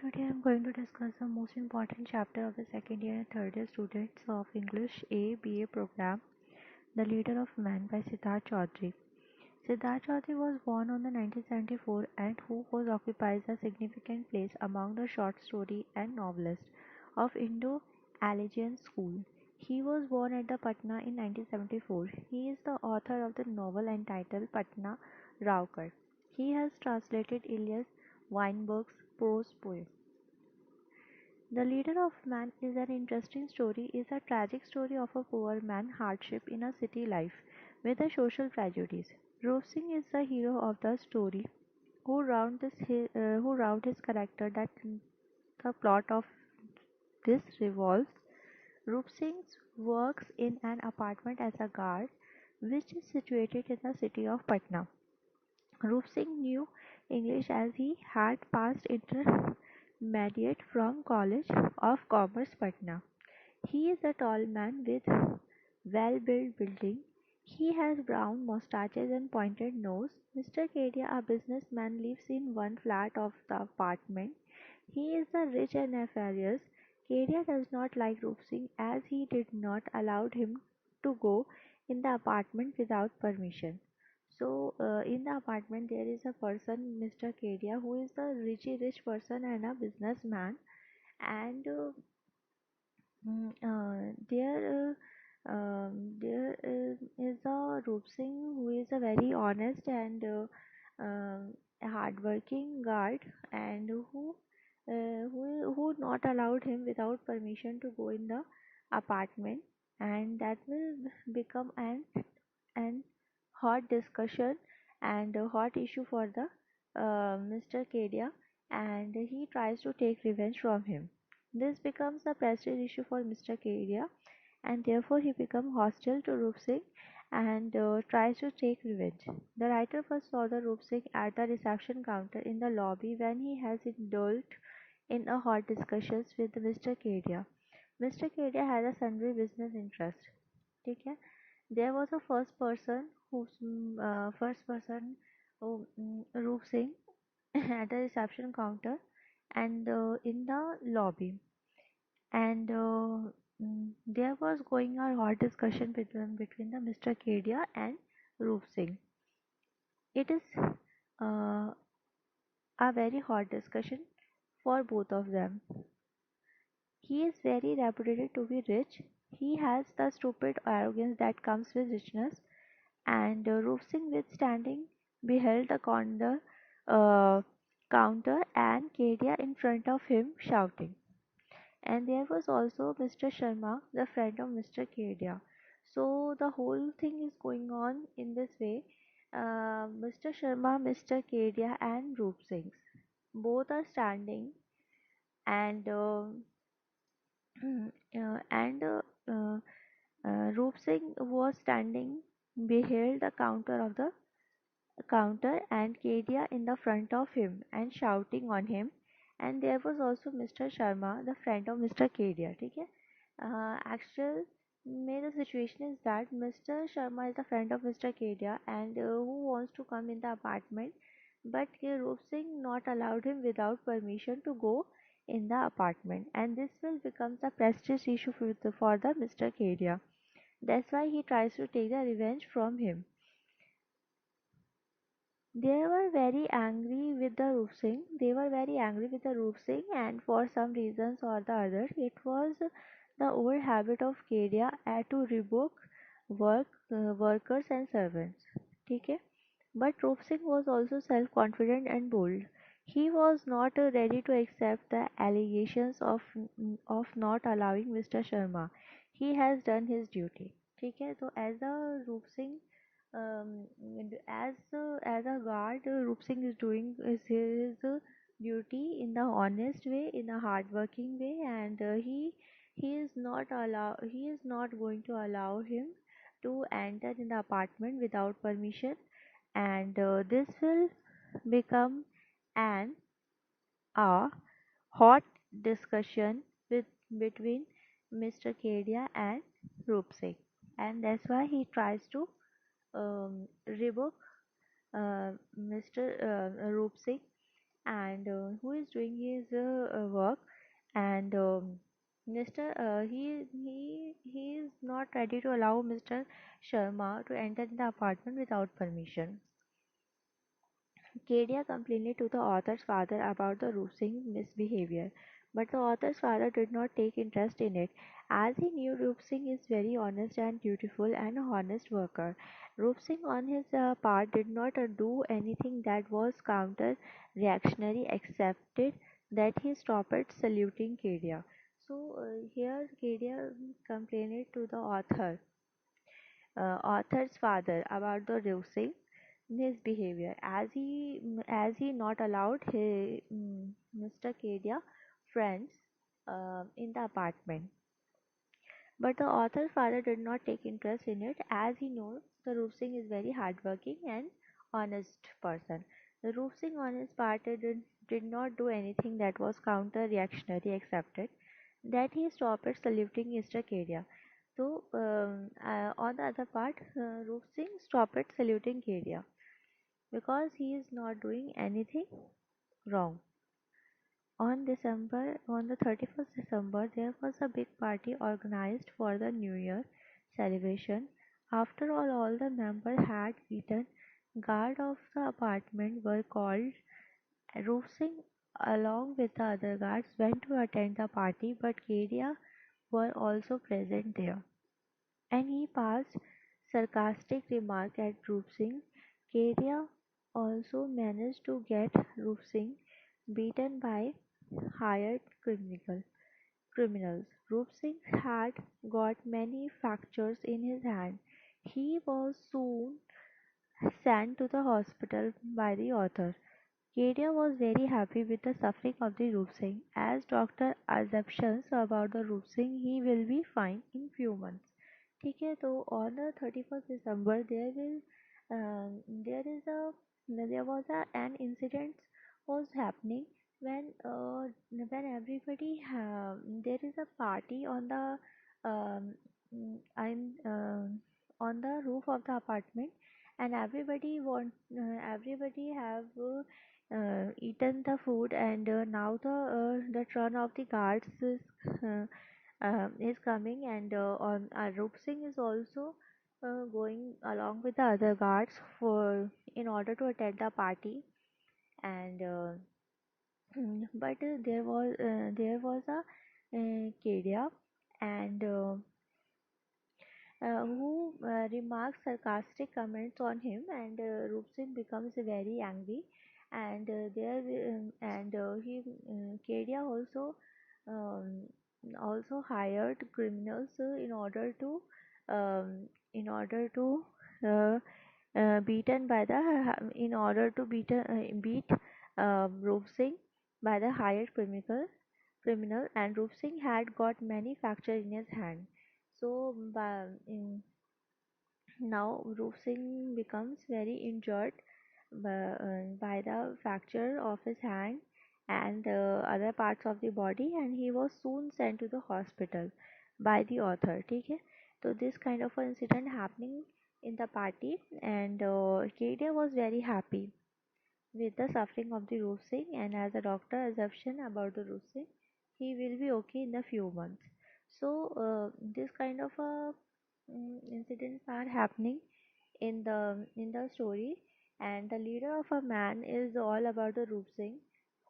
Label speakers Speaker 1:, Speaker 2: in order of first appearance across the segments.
Speaker 1: Today I'm going to discuss the most important chapter of the second year and third year students of English A BA program, The Leader of Man by Sidharth Chaurdary. Sidharth Chaurdary was born on the 1974 and who was occupies a significant place among the short story and novelists of Indo-Algian school. He was born at the Patna in 1974. He is the author of the novel entitled Patna Raukar. He has translated Ilyas Weinberg's prose poem. The Leader of Man is an interesting story, is a tragic story of a poor man hardship in a city life with a social tragedies. Rup Singh is the hero of the story who round his character that the plot of this revolves. Rup Singh works in an apartment as a guard which is situated in the city of Patna. Rup Singh knew English as he had passed intermediate from College of Commerce, Patna. He is a tall man with well-built building. He has brown mustaches and pointed nose. Mr. Kedia, a businessman, lives in one flat of the apartment. He is the rich and nefarious. Kedia does not like Rup Singh as he did not allow him to go in the apartment without permission. So, in the apartment, there is a person, Mr. Kedia, who is a rich person and a businessman, and there is a Roop Singh who is a very honest and hardworking guard, and who not allowed him without permission to go in the apartment, and that will become an hot discussion and a hot issue for the Mr. Kedia, and he tries to take revenge from him. This becomes a prestige issue for Mr. Kedia, and therefore he becomes hostile to Rup Singh and tries to take revenge. The writer first saw the Rup Singh at the reception counter in the lobby when he has indulged in a hot discussions with Mr. Kedia. Mr. Kedia has a sundry business interest. ठीक है? There was a first person who Roop Singh at the reception counter and in the lobby, and there was going a hot discussion between the Mr. Kedia and Roop Singh. It is uh, a very hot discussion for both of them. He is very reputed to be rich. He has the stupid arrogance that comes with richness, and Roop Singh withstanding beheld on the uh, counter and Kedia in front of him shouting. And there was also Mr. Sharma, the friend of Mr. Kedia. So the whole thing is going on in this way. Mr. Sharma, Mr. Kedia, and Roop Singh both are standing, and and Roop Singh was standing beheld the counter and Kedia in the front of him and shouting on him, and there was also Mr. Sharma, the friend of Mr. Kedia. ठीक है? Actual में the situation is that Mr. Sharma is the friend of Mr. Kedia and who wants to come in the apartment, but Roop Singh not allowed him without permission to go in the apartment, and this will become the prestige issue for the Mr. Kedia. That's why he tries to take the revenge from him. They were very angry with the Roop Singh. They were very angry with the Roop Singh, and for some reasons or the other, it was the old habit of Kedia to revoke workers and servants. ठीक है? But Roop Singh was also self-confident and bold. He was not ready to accept the allegations of not allowing Mr. Sharma. He has done his duty. ठीक है? तो as a Roop Singh as a guard, Roop Singh is doing his duty in the honest way, in a hardworking way, and he is not going to allow him to enter in the apartment without permission, and this will become an a hot discussion between Mr. Kedia and Roop Singh, and that's why he tries to revoke Mr. Roop Singh, and who is doing his work, and Mr. He is not ready to allow Mr. Sharma to enter the apartment without permission. Kedia complained to the author's father about the Roopsing's misbehavior, but the author's father did not take interest in it, as he knew Roopsing is very honest and dutiful and a honest worker. Roopsing, on his part, did not do anything that was counter-reactionary, except that he stopped saluting Kedia. So here Kedia complained to the author's father about the Roopsing his behavior, as he not allowed Mr. Kedia friends in the apartment. But the author's father did not take interest in it, as he knows the Roop Singh is very hardworking and honest person. The Roop Singh on his part did not do anything that was counter-reactionary, excepted that he stopped saluting Mr. Kedia. So on the other part, Roop Singh stopped saluting Kedia because he is not doing anything wrong. On the 31st December, there was a big party organized for the New Year celebration. After all the members had eaten, guard of the apartment were called. Rup Singh, along with the other guards, went to attend the party, but Kedia were also present there, and he passed sarcastic remark at Rup Singh. Kedia also managed to get Rup Singh beaten by hired criminals. Rup Singh had got many fractures in his hand. He was soon sent to the hospital by the author. Kedia was very happy with the suffering of the Rup Singh, as doctor assumptions about the Rup Singh he will be fine in few months. ठीक है तो on the 31st December there is a there was an incident was happening when everybody there is a party on the um, I'm on the roof of the apartment, and everybody have eaten the food, and now the turn of the guards is coming, and on Rup Singh is also going along with the other guards for in order to attend the party, and but there was a Kedia, and who remarks sarcastic comments on him, and Rup Singh becomes very angry, and he Kedia um, also hired criminals in order to uh, in order to beat Rup Singh by the hired criminal, and Rup Singh had got many fractures in his hand. So now Rup Singh becomes very injured by the fracture of his hand and other parts of the body, and he was soon sent to the hospital by the author. ठीक है? So this kind of an incident happening in the party, and Kedia was very happy with the suffering of the Rup Singh, and as a doctor assumption about the Rup Singh, he will be okay in a few months. So this kind of incidents are happening in the story, and the leader of a man is all about the Rup Singh,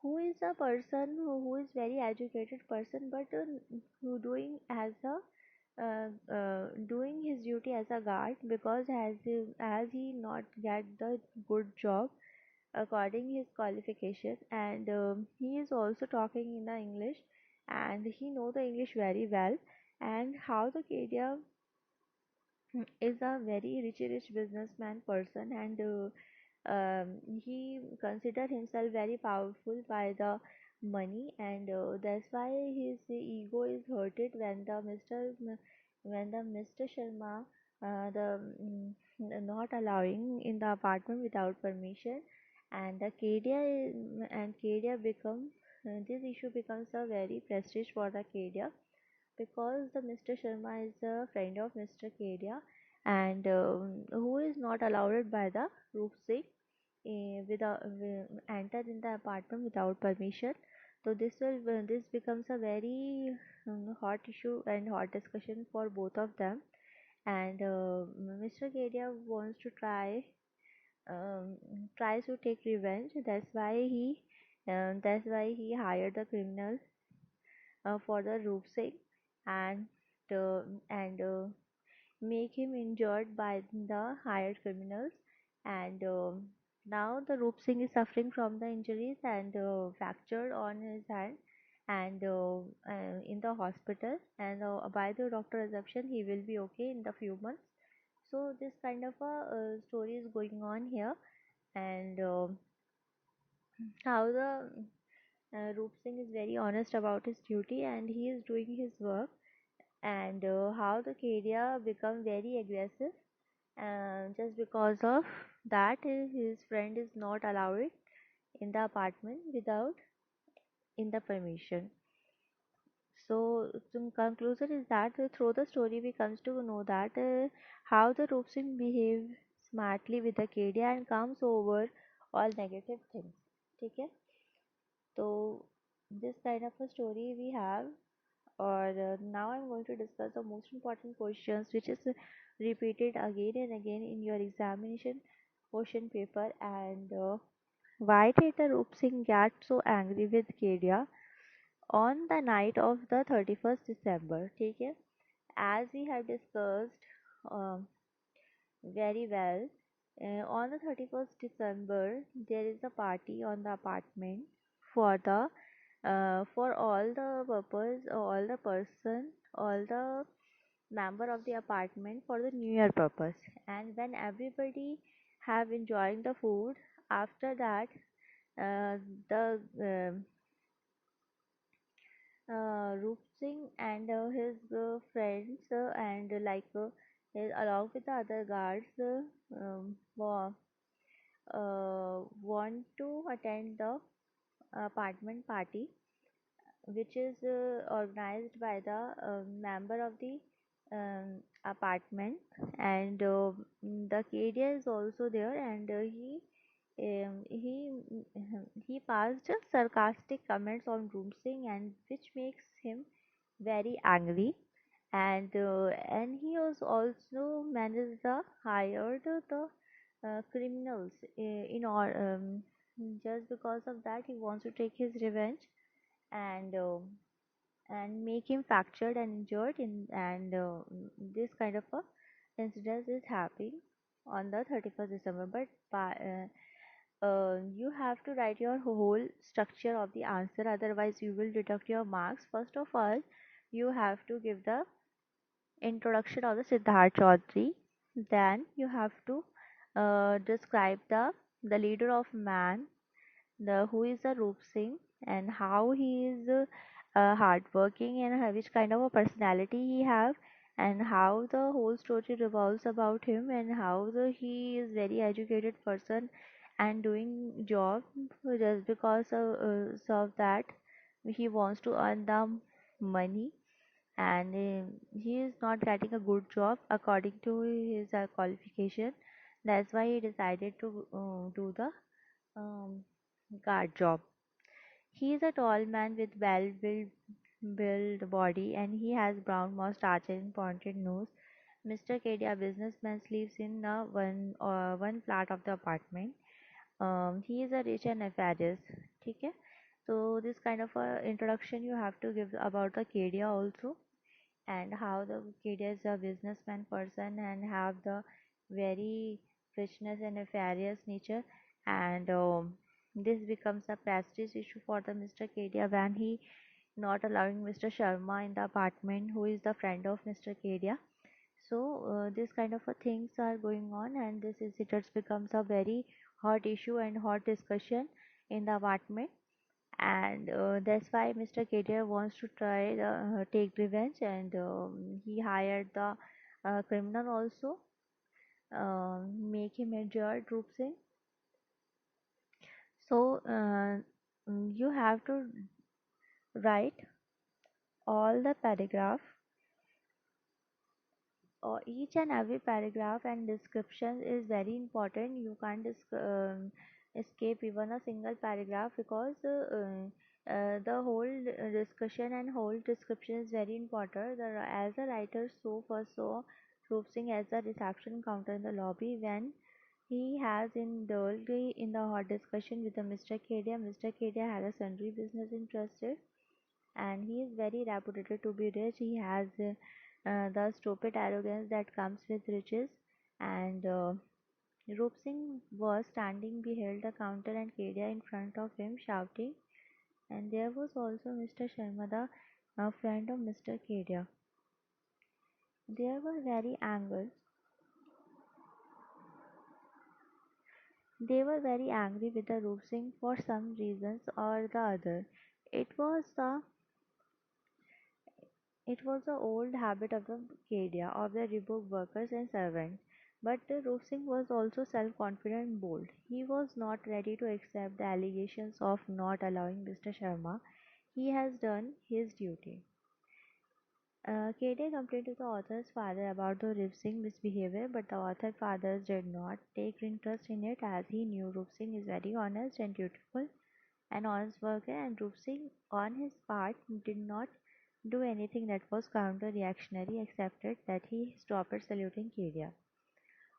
Speaker 1: who is a person who is very educated person, but who doing his duty as a guard, because as he not get the good job according his qualification, and he is also talking in the English, and he know the English very well, and how the Kedia is a very rich businessman person, and he consider himself very powerful by the money, and that's why his ego is hurted when the Mr. Sharma not allowing in the apartment without permission, and the Kedia become this issue becomes a very prestige for the Kedia, because the Mr. Sharma is a friend of Mr. Kedia, and who is not allowed by the Roop Singh without enter in the apartment without permission. So this becomes a very hot issue and hot discussion for both of them. And Mr. Kedia wants to um, tries to take revenge. That's why he hired the criminal for the roof sake and uh, and make him injured by the hired criminals. And now the Roop Singh is suffering from the injuries and fractured on his hand and in the hospital. And by the doctor assumption, he will be okay in the few months. So this kind of a story is going on here, and how the Roop Singh is very honest about his duty and he is doing his work, and how the Kedia become very aggressive just because of that his friend is not allowed in the apartment without in the permission. So the conclusion is that through the story we comes to know that how the Roop Singh behaves smartly with the Kedia and comes over all negative things. Okay, so this kind of a story we have. Or now I'm going to discuss the most important questions which is repeated again and again in your examination question paper. And why did the Roop Singh get so angry with Kedia on the night of the 31st December? Okay, as we have discussed um, very well, on the 31st December there is a party on the apartment for the for all the purpose, all the person, all the member of the apartment for the New Year purpose. And when everybody have enjoying the food, after that, the Roop Singh and his friends and along with the other guards want to attend the apartment party which is organized by the member of the apartment. And the Kedia is also there, and he passed sarcastic comments on Room Singh, and which makes him very angry. And he was also managed the hired the criminals in all just because of that he wants to take his revenge. And and make him fractured and injured in. And this kind of a incident is happening on the 31st December. But you have to write your whole structure of the answer, otherwise you will deduct your marks. First of all, you have to give the introduction of the Siddharth Chaudhary. Then you have to describe the leader of man, the who is the Roop Singh, and how he is hardworking, and which kind of a personality he have, and how the whole story revolves about him, and how he is very educated person and doing job just because of that he wants to earn the money. And he is not getting a good job according to his qualification. That's why he decided to do the um, guard job. He is a tall man with well built body, and he has brown mustache and pointed nose. Mr. Kedia, businessman, lives in the one flat of the apartment. He is a rich and nefarious. Okay, so this kind of a introduction you have to give about the Kedia also, and how the Kedia is a businessman person and have the very richness and nefarious nature. And this becomes a prestige issue for the Mr. Kedia when he not allowing Mr. Sharma in the apartment, who is the friend of Mr. Kedia. So this kind of things are going on, and this is it becomes a very hot issue and hot discussion in the apartment. And that's why Mr. Kedia wants to try take revenge, and he hired the criminal also, make him injured Roop Singh. So you have to write all the paragraph or each and every paragraph, and description is very important. You can't skip even a single paragraph because the whole discussion and whole description is very important. As a writer so first saw Roop Singh as a reception counter in the lobby when he has indulged in the hot discussion with the Mr. Kedia. Mr. Kedia had a sundry business interested and he is very reputed to be rich. He has the stupid arrogance that comes with riches and Roop Singh was standing behind the counter and Kedia in front of him shouting, and there was also Mr. Sharma, the friend of Mr. Kedia. They were very angry. They were very angry with the Roop Singh for some reasons or the other. It was the it was the old habit of the Kedia of the Reebok workers and servants. But Roop Singh was also self-confident and bold. He was not ready to accept the allegations of not allowing Mr. Sharma. He has done his duty. Kate complained to the author's father about the Rup Singh misbehavior, but the author father did not take interest in it as he knew Rup Singh is very honest and dutiful and honest worker, and Rup Singh, on his part, did not do anything that was counter-reactionary except that he stopped saluting Kedia.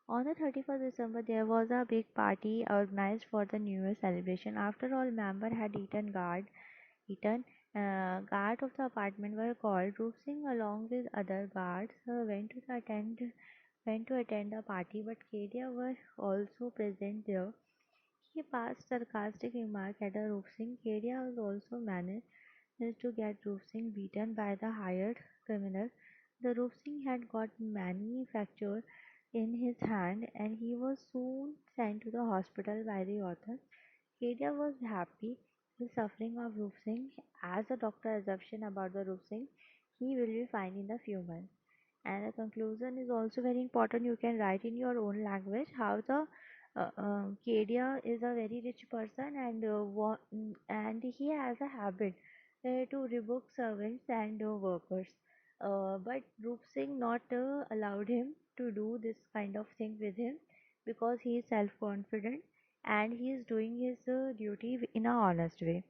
Speaker 1: On the 31st December, there was a big party organized for the New Year celebration. After all, members had eaten. Guard of the apartment were called. Roop Singh, along with other guards, went to attend the party, but Kedia were also present there. He passed sarcastic remark at the Roop Singh. Kedia was also managed to get Roop Singh beaten by the hired criminal. The Roop Singh had got many fractures in his hand and he was soon sent to the hospital by the author. Kedia was happy with suffering of Roop Singh as the doctor assumption about the Roop Singh he will be fine in a few months. And the conclusion is also very important. You can write in your own language how the Kedia is a very rich person and and he has a habit to revoke servants and workers. But Roop Singh not allowed him to do this kind of thing with him because he is self-confident and he is doing his duty in a honest way.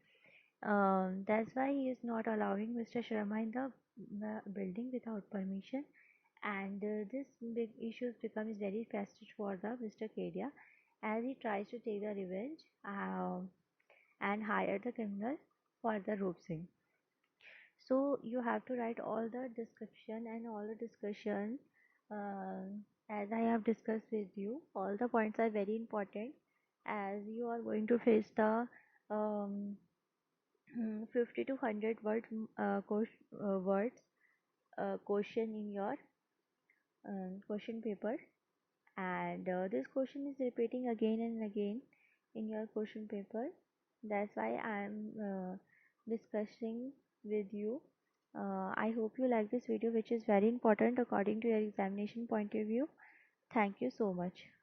Speaker 1: That's why he is not allowing Mr. Sharma in the building without permission. And this big issues becomes very festive for the Mr. Kedia as he tries to take the revenge and hire the criminal for the Roop Singh. So you have to write all the description and all the discussion as I have discussed with you. All the points are very important as you are going to face the um, 50 to 100 words question in your question paper, and this question is repeating again and again in your question paper. That's why I'm discussing with you. I hope you like this video, which is very important according to your examination point of view. Thank you so much.